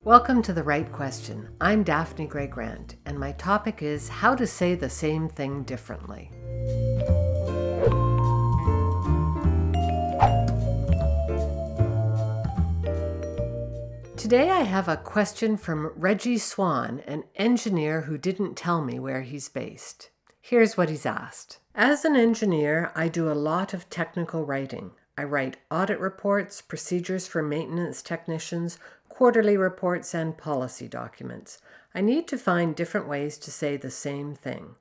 Welcome to The Right Question. I'm Daphne Gray Grant, and my topic is how to say the same thing differently. Today I have a question from Reggie Swan, an engineer who didn't tell me where he's based. Here's what he's asked. As an engineer, I do a lot of technical writing. I write audit reports, procedures for maintenance technicians, quarterly reports, and policy documents. I need to find different ways to say the same thing.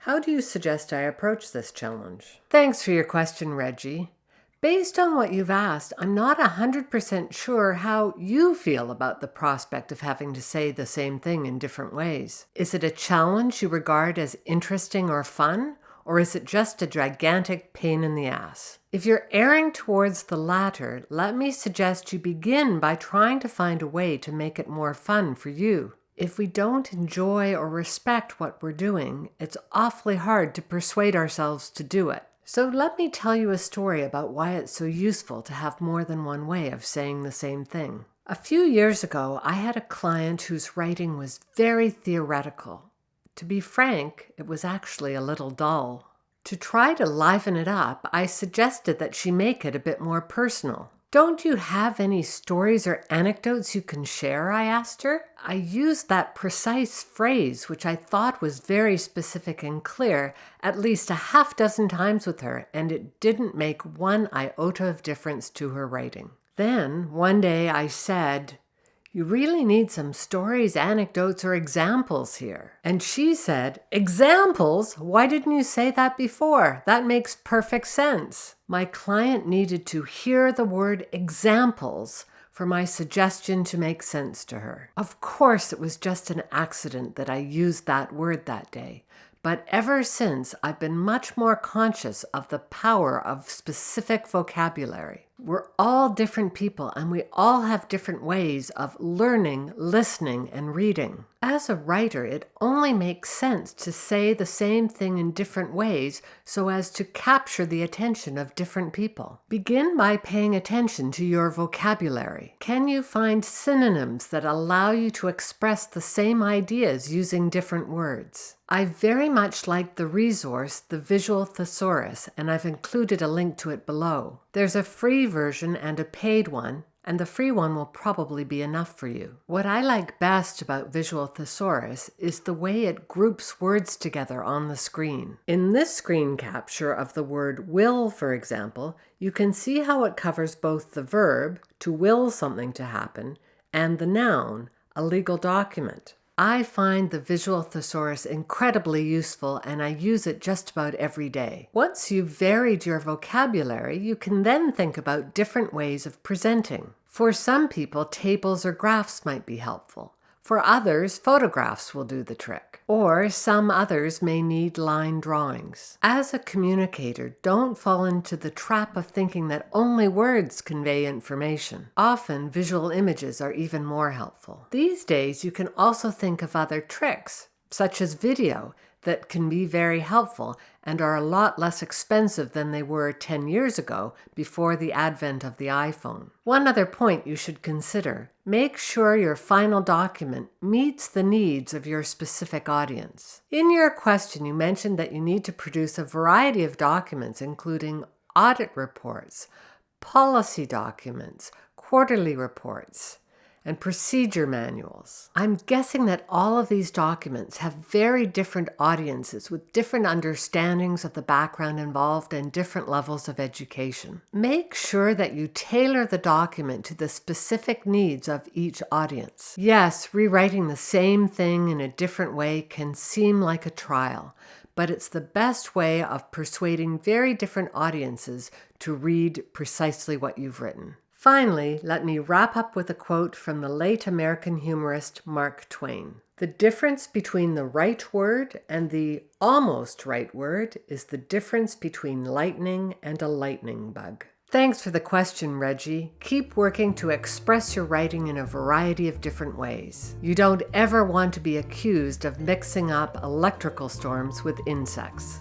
How do you suggest I approach this challenge? Thanks for your question, Reggie. Based on what you've asked, I'm not 100% sure how you feel about the prospect of having to say the same thing in different ways. Is it a challenge you regard as interesting or fun? Or is it just a gigantic pain in the ass? If you're erring towards the latter, let me suggest you begin by trying to find a way to make it more fun for you. If we don't enjoy or respect what we're doing, it's awfully hard to persuade ourselves to do it. So let me tell you a story about why it's so useful to have more than one way of saying the same thing. A few years ago, I had a client whose writing was very theoretical. To be frank, it was actually a little dull. To try to liven it up, I suggested that she make it a bit more personal. Don't you have any stories or anecdotes you can share? I asked her. I used that precise phrase, which I thought was very specific and clear, at least a half dozen times with her, and it didn't make one iota of difference to her writing. Then, one day I said, "You really need some stories, anecdotes, or examples here." And she said, "Examples? Why didn't you say that before? That makes perfect sense." My client needed to hear the word examples for my suggestion to make sense to her. Of course, it was just an accident that I used that word that day. But ever since, I've been much more conscious of the power of specific vocabulary. We're all different people, and we all have different ways of learning, listening, and reading. As a writer, it only makes sense to say the same thing in different ways so as to capture the attention of different people. Begin by paying attention to your vocabulary. Can you find synonyms that allow you to express the same ideas using different words? I very much like the resource, the Visual Thesaurus, and I've included a link to it below. There's a free version and a paid one, and the free one will probably be enough for you. What I like best about Visual Thesaurus is the way it groups words together on the screen. In this screen capture of the word will, for example, you can see how it covers both the verb, to will something to happen, and the noun, a legal document. I find the Visual Thesaurus incredibly useful, and I use it just about every day. Once you've varied your vocabulary, you can then think about different ways of presenting. For some people, tables or graphs might be helpful. For others, photographs will do the trick. Or some others may need line drawings. As a communicator, don't fall into the trap of thinking that only words convey information. Often, visual images are even more helpful. These days, you can also think of other tricks, such as video, that can be very helpful and are a lot less expensive than they were 10 years ago before the advent of the iPhone. One other point you should consider: make sure your final document meets the needs of your specific audience. In your question, you mentioned that you need to produce a variety of documents, including audit reports, policy documents, quarterly reports, and procedure manuals. I'm guessing that all of these documents have very different audiences with different understandings of the background involved and different levels of education. Make sure that you tailor the document to the specific needs of each audience. Yes, rewriting the same thing in a different way can seem like a trial, but it's the best way of persuading very different audiences to read precisely what you've written. Finally, let me wrap up with a quote from the late American humorist Mark Twain. "The difference between the right word and the almost right word is the difference between lightning and a lightning bug." Thanks for the question, Reggie. Keep working to express your writing in a variety of different ways. You don't ever want to be accused of mixing up electrical storms with insects.